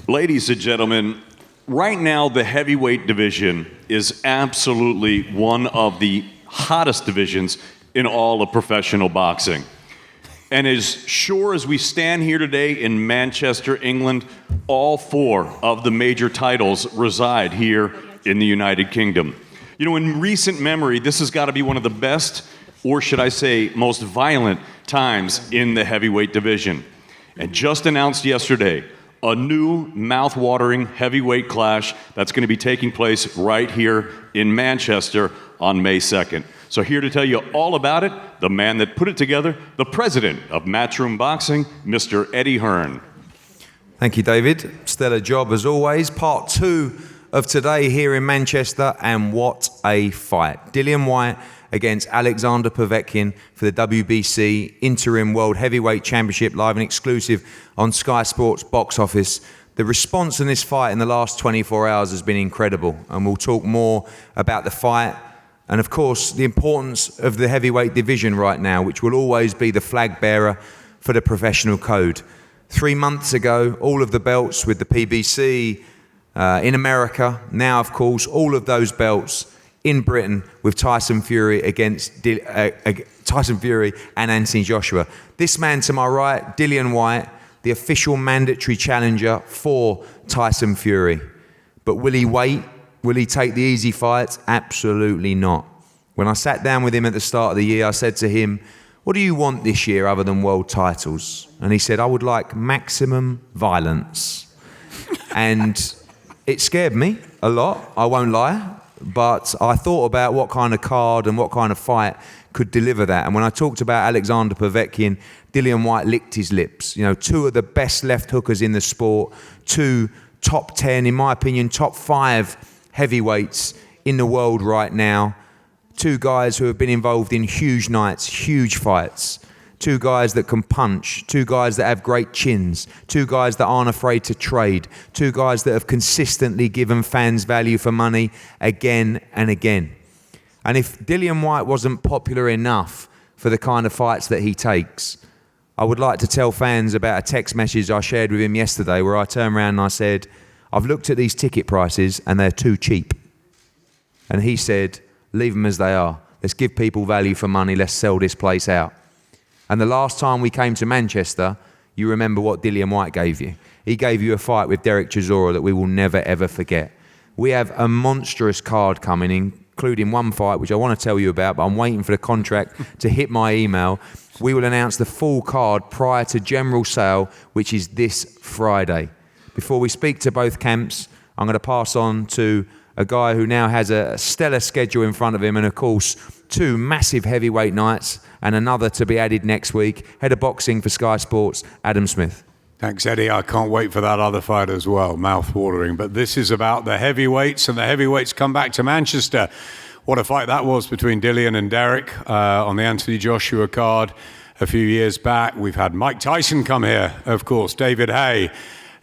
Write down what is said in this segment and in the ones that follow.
Ladies and gentlemen, right now the heavyweight division is absolutely one of the hottest divisions in all of professional boxing. And as sure as we stand here today in Manchester, England, all 4 of the major titles reside here in the United Kingdom. You know, in recent memory, this has got to be one of the best, or should I say, most violent times in the heavyweight division. And just announced yesterday, a new mouth-watering heavyweight clash that's going to be taking place right here in Manchester on May 2nd. So here to tell you all about it, the man that put it together, the president of Matchroom Boxing, Mr. Eddie Hearn. Thank you, David. Stellar job as always. Part 2 of today here in Manchester, and what a fight. Dillian Whyte against Alexander Povetkin for the WBC Interim World Heavyweight Championship, live and exclusive on Sky Sports Box Office. The response in this fight in the last 24 hours has been incredible, and we'll talk more about the fight and, of course, the importance of the heavyweight division right now, which will always be the flag bearer for the professional code. 3 months ago, all of the belts with the PBC in America, now, of course, all of those belts in Britain with Tyson Fury against Tyson Fury and Anthony Joshua. This man to my right, Dillian Whyte, the official mandatory challenger for Tyson Fury. But will he wait? Will he take the easy fights? Absolutely not. When I sat down with him at the start of the year, I said to him, what do you want this year other than world titles? And he said, I would like maximum violence. And it scared me a lot, I won't lie. But I thought about what kind of card and what kind of fight could deliver that. And when I talked about Alexander Povetkin, Dillian Whyte licked his lips. You know, 2 of the best left hookers in the sport, 2 top 10, in my opinion, top 5 heavyweights in the world right now. 2 guys who have been involved in huge nights, huge fights. 2 guys that can punch, 2 guys that have great chins, 2 guys that aren't afraid to trade, 2 guys that have consistently given fans value for money again and again. And if Dillian Whyte wasn't popular enough for the kind of fights that he takes, I would like to tell fans about a text message I shared with him yesterday where I turned around and I said, I've looked at these ticket prices and they're too cheap. And he said, leave them as they are. Let's give people value for money. Let's sell this place out. And the last time we came to Manchester, you remember what Dillian Whyte gave you. He gave you a fight with Derek Chisora that we will never, ever forget. We have a monstrous card coming in, including one fight, which I want to tell you about, but I'm waiting for the contract to hit my email. We will announce the full card prior to general sale, which is this Friday. Before we speak to both camps, I'm going to pass on to a guy who now has a stellar schedule in front of him and, of course, 2 massive heavyweight nights and another to be added next week. Head of boxing for Sky Sports, Adam Smith. Thanks, Eddie. I can't wait for that other fight as well. Mouth-watering. But this is about the heavyweights, and the heavyweights come back to Manchester. What a fight that was between Dillian and Derek on the Anthony Joshua card a few years back. We've had Mike Tyson come here, of course, David Haye.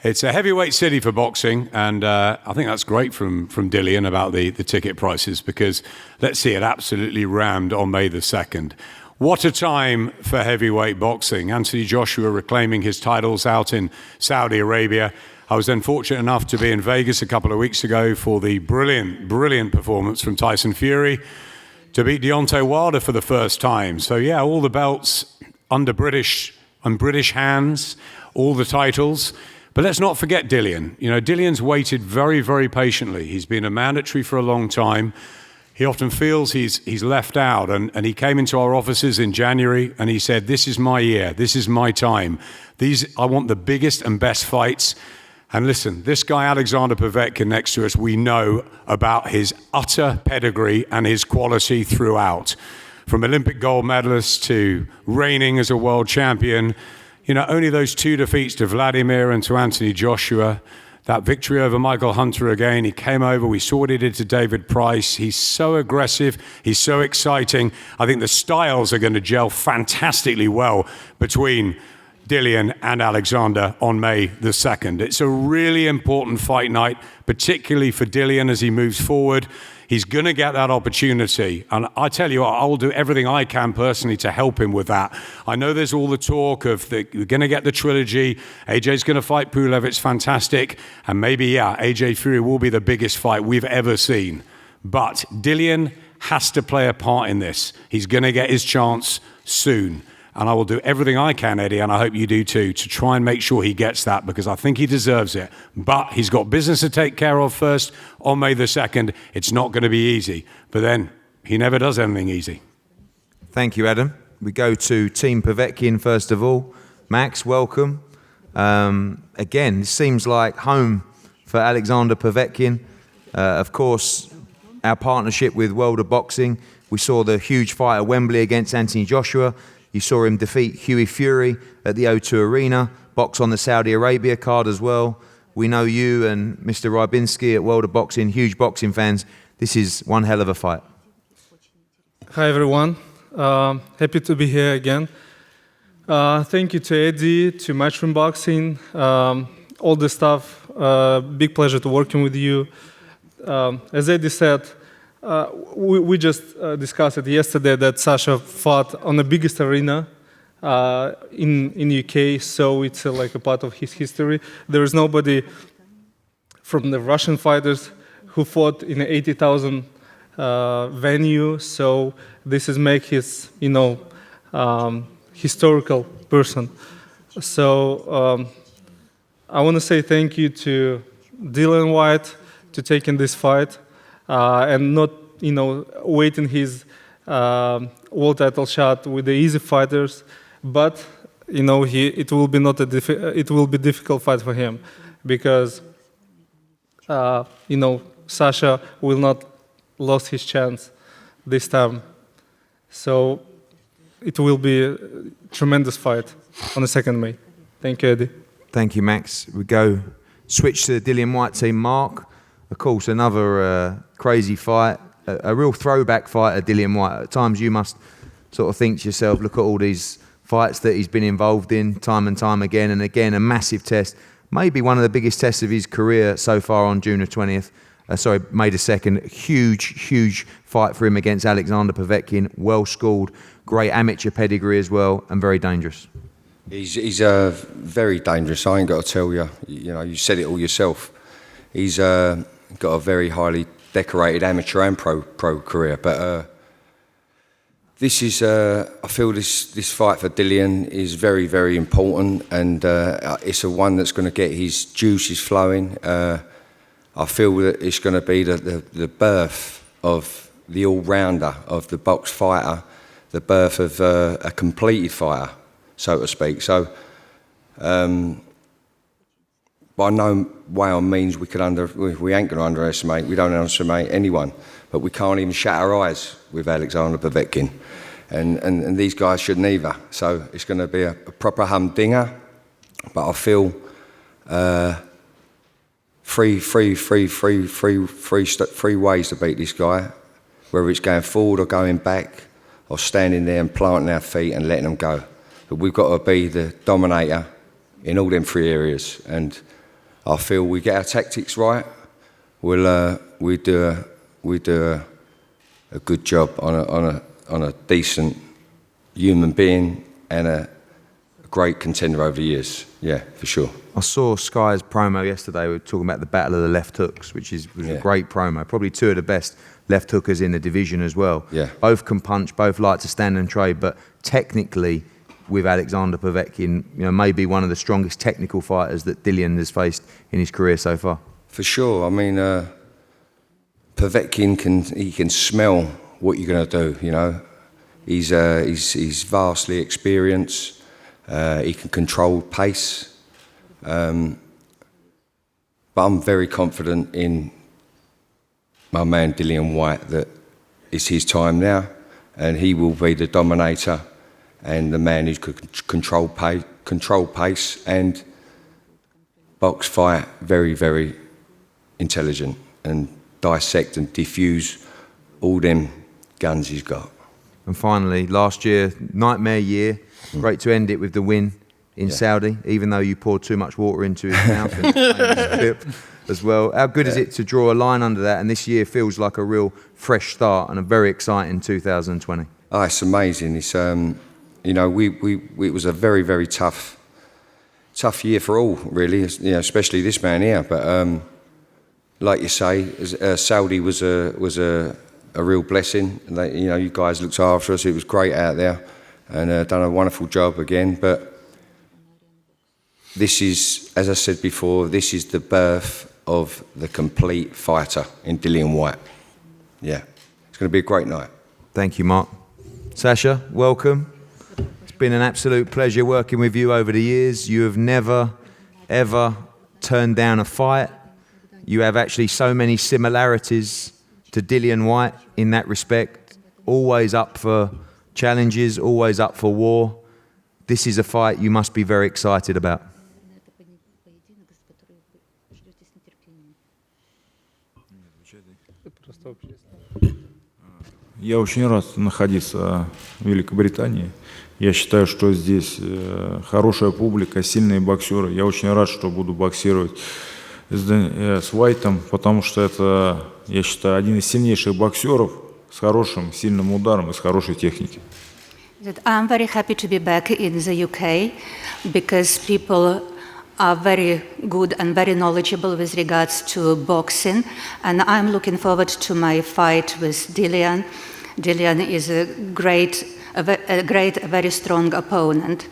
It's a heavyweight city for boxing, and I think that's great from Dillian about the ticket prices, because let's see it absolutely rammed on May the 2nd. What a time for heavyweight boxing. Anthony Joshua reclaiming his titles out in Saudi Arabia. I was then fortunate enough to be in Vegas a couple of weeks ago for the brilliant performance from Tyson Fury to beat Deontay Wilder for the first time. So yeah, all the belts under British hands, all the titles. But let's not forget Dillian. You know, Dillian's waited very, very patiently. He's been a mandatory for a long time. He often feels he's left out, and he came into our offices in January and he said, this is my year, this is my time. I want the biggest and best fights. And listen, this guy Alexander Povetkin next to us, we know about his utter pedigree and his quality throughout. From Olympic gold medalist to reigning as a world champion. You know, only those 2 defeats to Vladimir and to Anthony Joshua. That victory over Michael Hunter again, he came over, we saw what he did to David Price. He's so aggressive, he's so exciting. I think the styles are going to gel fantastically well between Dillian and Alexander on May the 2nd. It's a really important fight night, particularly for Dillian as he moves forward. He's going to get that opportunity. And I tell you what, I'll do everything I can personally to help him with that. I know there's all the talk of we're going to get the trilogy. AJ's going to fight Pulev. It's fantastic. And maybe, AJ Fury will be the biggest fight we've ever seen. But Dillian has to play a part in this. He's going to get his chance soon. And I will do everything I can, Eddie, and I hope you do too, to try and make sure he gets that, because I think he deserves it. But he's got business to take care of first on May the 2nd. It's not going to be easy. But then he never does anything easy. Thank you, Adam. We go to Team Povetkin first of all. Max, welcome. Again, this seems like home for Alexander Povetkin. Of course, our partnership with World of Boxing. We saw the huge fight at Wembley against Anthony Joshua. You saw him defeat Hughie Fury at the O2 Arena, box on the Saudi Arabia card as well. We know you and Mr. Rybinski at World of Boxing, huge boxing fans. This is one hell of a fight. Hi everyone, happy to be here again. Thank you to Eddie, to Matchroom Boxing, all the staff. Big pleasure to working with you. As Eddie said, we just discussed it yesterday that Sasha fought on the biggest arena in UK, so it's like a part of his history. There is nobody from the Russian fighters who fought in an 80,000 venue, so this is make his, historical person. So I want to say thank you to Dillian Whyte to taking this fight. And not, waiting his world title shot with the easy fighters, but it will be it will be difficult fight for him, because Sasha will not lose his chance this time. So it will be a tremendous fight on the 2nd May. Thank you, Eddie. Thank you, Max. We go switch to the Dillian Whyte team. Mark. Of course, another crazy fight, a real throwback fight of Dillian Whyte. At times you must sort of think to yourself, look at all these fights that he's been involved in time and time again, and again, a massive test. Maybe one of the biggest tests of his career so far on June the 20th. May the 2nd. Huge fight for him against Alexander Povetkin. Well-schooled, great amateur pedigree as well, and very dangerous. He's very dangerous, I ain't got to tell you. You said it all yourself. He's got a very highly decorated amateur and pro career, but this is I feel this fight for Dillian is very, very important, and it's a one that's going to get his juices flowing. I feel that it's going to be the birth of the all-rounder, of the box fighter, the birth of a completed fighter, so to speak. So by no way or means we ain't going to underestimate. We don't underestimate anyone, but we can't even shut our eyes with Alexander Povetkin, and these guys shouldn't either. So it's going to be a proper humdinger. But I feel three ways to beat this guy, whether it's going forward or going back, or standing there and planting our feet and letting them go. But we've got to be the dominator in all them 3 areas, and I feel we get our tactics right, we do a good job on a decent human being and a great contender over the years. Yeah, for sure. I saw Sky's promo yesterday. We were talking about the battle of the left hooks, which was a great promo. Probably 2 of the best left hookers in the division as well. Yeah. Both can punch, both like to stand and trade, but technically, with Alexander Povetkin, maybe one of the strongest technical fighters that Dillian has faced in his career so far. For sure. I mean, Povetkin can smell what you're going to do. He's vastly experienced. He can control pace. But I'm very confident in my man Dillian Whyte that it's his time now, and he will be the dominator and the man who could control pace and box fight very, very intelligent and dissect and diffuse all them guns he's got. And finally, last year, nightmare year. Great to end it with the win in Saudi, even though you poured too much water into his mouth and his clip as well. How good is it to draw a line under that? And this year feels like a real fresh start and a very exciting 2020. Oh, it's amazing. It's you know, it was a very, very tough year for all, really. You know, especially this man here. But like you say, Saudi was a real blessing. And they, you know, you guys looked after us. It was great out there, and done a wonderful job again. But this is, as I said before, this is the birth of the complete fighter in Dillian Whyte. Yeah, it's going to be a great night. Thank you, Mark. Sasha, welcome. It's been an absolute pleasure working with you over the years. You have never, ever turned down a fight. You have actually so many similarities to Dillian Whyte in that respect. Always up for challenges, always up for war. This is a fight you must be very excited about. Я очень рад находиться в Великобритании. Я считаю, что здесь хорошая публика, сильные боксеры. Я очень рад, что буду боксировать с Уайтом, потому что это, я считаю, один из сильнейших боксеров с хорошим, сильным ударом и с хорошей техникой. I'm very happy to be back in the UK because people are very good and very knowledgeable with regards to boxing, and I'm looking forward to my fight with Dillian. Dillian is a very strong opponent.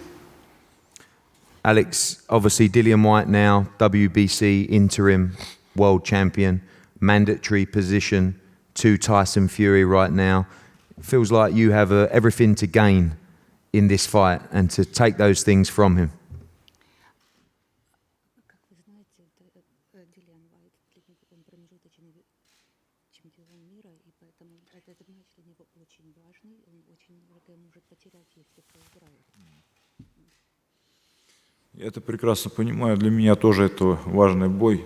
Alex, obviously Dillian Whyte now, WBC interim world champion, mandatory position to Tyson Fury right now. Feels like you have everything to gain in this fight and to take those things from him. Я это прекрасно понимаю. Для меня тоже это важный бой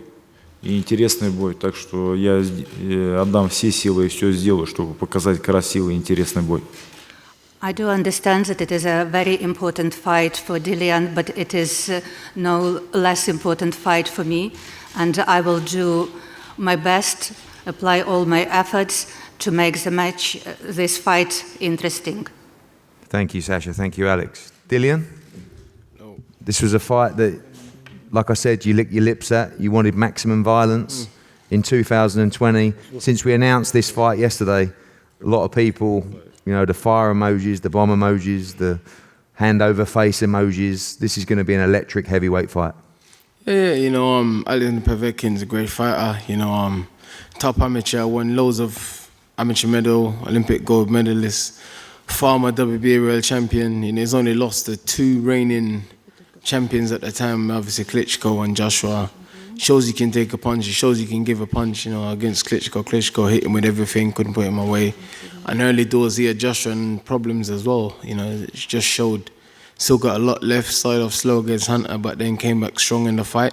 и интересный бой. Так что я отдам все силы и все сделаю, чтобы показать красивый и интересный бой. I do understand that it is a very important fight for Dillian, but it is no less important fight for me. And I will do my best, apply all my efforts to make the match, this fight, interesting. Thank you, Sasha. Thank you, Alex. Dillian? This was a fight that, like I said, you licked your lips at. You wanted maximum violence in 2020. Since we announced this fight yesterday, a lot of people, you know, the fire emojis, the bomb emojis, the hand over face emojis. This is going to be an electric heavyweight fight. Yeah, you know, Alexander Povetkin's a great fighter. You know, top amateur, won loads of amateur medal, Olympic gold medalist, former WBA world champion. You know, he's only lost to two reigning champions at the time, obviously Klitschko and Joshua. Shows you can take a punch, it shows you can give a punch, you know, against Klitschko. Klitschko hit him with everything, couldn't put him away. And early doors he had Joshua and problems as well, you know, it just showed. Still got a lot left, started off slow against Hunter, but then came back strong in the fight,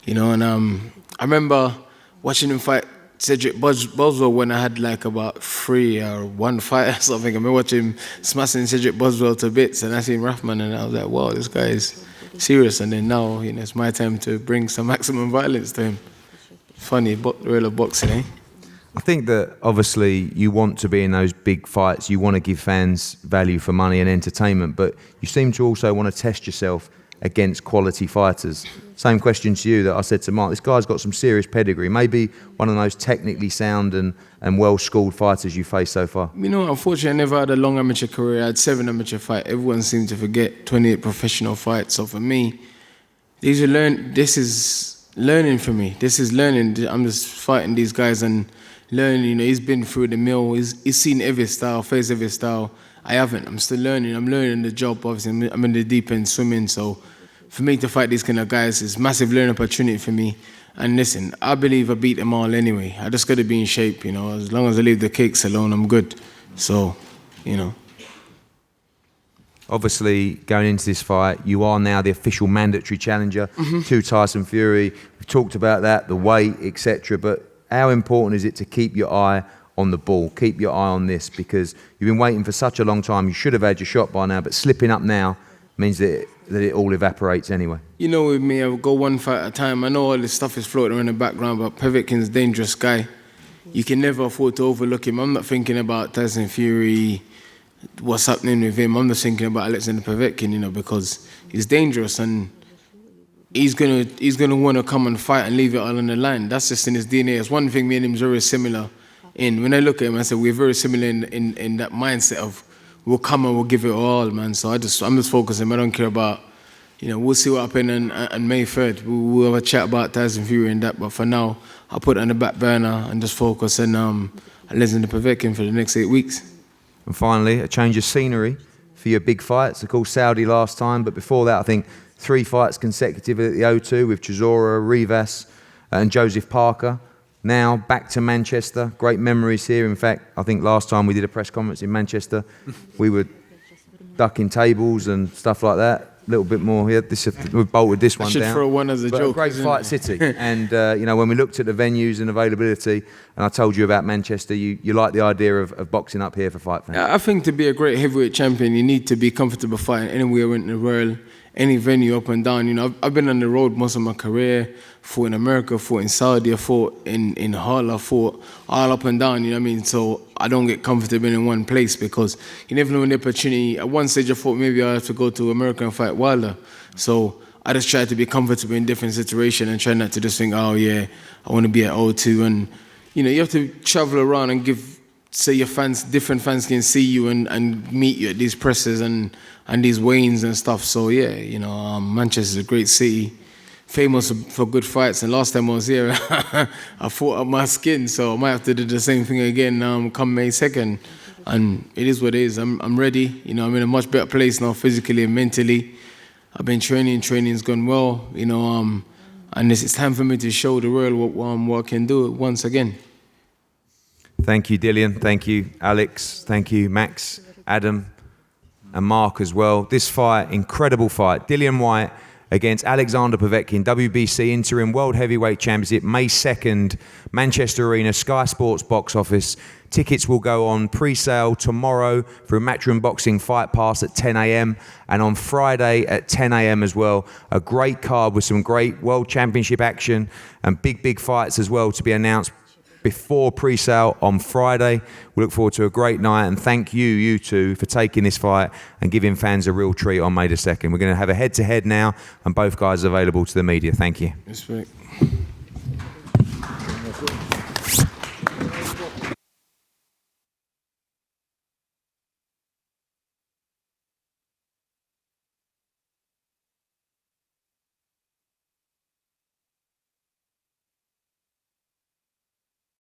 you know. And I remember watching him fight Cedric Boswell when I had like about 3 or 1 fight or something. I remember watching him smashing Cedric Boswell to bits, and I seen Rahman, and I was like, wow, this guy is serious. And then now, you know, it's my time to bring some maximum violence to him. Funny, real boxing, eh? I think that obviously you want to be in those big fights. You want to give fans value for money and entertainment, but you seem to also want to test yourself against quality fighters. Same question to you that I said to Mark. This guy's got some serious pedigree. Maybe one of those technically sound and well-schooled fighters you faced so far. You know, unfortunately, I never had a long amateur career. I had 7 amateur fights. Everyone seemed to forget 28 professional fights. So for me, this is learning for me. This is learning. I'm just fighting these guys and learning. You know, he's been through the mill. He's seen every style, faced every style. I haven't. I'm still learning. I'm learning the job, obviously. I'm in the deep end swimming. So for me to fight these kind of guys is a massive learning opportunity for me. And listen, I believe I beat them all anyway. I just got to be in shape, you know. As long as I leave the cakes alone, I'm good. So, you know. Obviously, going into this fight, you are now the official mandatory challenger to Tyson Fury. We've talked about that, the weight, etc. But how important is it to keep your eye on the ball, keep your eye on this? Because you've been waiting for such a long time. You should have had your shot by now, but slipping up now means that that it all evaporates anyway? You know, with me, I would go one fight at a time. I know all this stuff is floating around in the background, but Povetkin's a dangerous guy. You can never afford to overlook him. I'm not thinking about Tyson Fury, what's happening with him. I'm just thinking about Alexander Povetkin, you know, because he's dangerous and he's gonna want to come and fight and leave it all on the line. That's just in his DNA. It's one thing me and him is very similar in. When I look at him, I say we're very similar in that mindset of we'll come and we'll give it all, man. So I'm just focusing. I don't care about, you know, we'll see what happens on May 3rd. We'll have a chat about Tyson Fury and that. But for now, I'll put it on the back burner and just focus on Alexander Povetkin for the next 8 weeks. And finally, a change of scenery for your big fights. Of course, Saudi last time, but before that, I think 3 fights consecutively at the O2 with Chisora, Rivas, and Joseph Parker. Now back to Manchester. Great memories here. In fact, I think last time we did a press conference in Manchester, we were ducking tables and stuff like that. A little bit more here. We've bolted this one down. I should throw one as a joke. A great fight city. And, you know, when we looked at the venues and availability, and I told you about Manchester, you like the idea of boxing up here for fight fans. I think to be a great heavyweight champion, you need to be comfortable fighting anywhere in the world, any venue up and down. You know, I've been on the road most of my career, fought in America, fought in Saudi, I fought in Hull, I fought all up and down, you know what I mean? So I don't get comfortable in one place because you never know when the opportunity. At one stage I thought maybe I have to go to America and fight Wilder. So I just try to be comfortable in different situations and try not to just think, oh yeah, I want to be at O2. And, you know, you have to travel around and give, say your fans, different fans can see you and meet you at these presses and these weigh-ins and stuff. So yeah, you know, Manchester is a great city, famous for good fights. And last time I was here, I fought up my skin, so I might have to do the same thing again come May 2nd. And it is what it is. I'm ready. You know, I'm in a much better place now, physically and mentally. I've been training's gone well, you know, and it's time for me to show the world what I can do once again. Thank you, Dillian. Thank you, Alex. Thank you, Max, Adam, and Mark as well. This fight, incredible fight. Dillian Whyte against Alexander Povetkin, WBC Interim World Heavyweight Championship, May 2nd, Manchester Arena, Sky Sports box office. Tickets will go on pre-sale tomorrow through Matchroom Boxing Fight Pass at 10 a.m. and on Friday at 10 a.m. as well. A great card with some great World Championship action and big fights as well to be announced before pre-sale on Friday. We look forward to a great night and thank you two, for taking this fight and giving fans a real treat on May the 2nd. We're going to have a head-to-head now and both guys are available to the media. Thank you. Respect.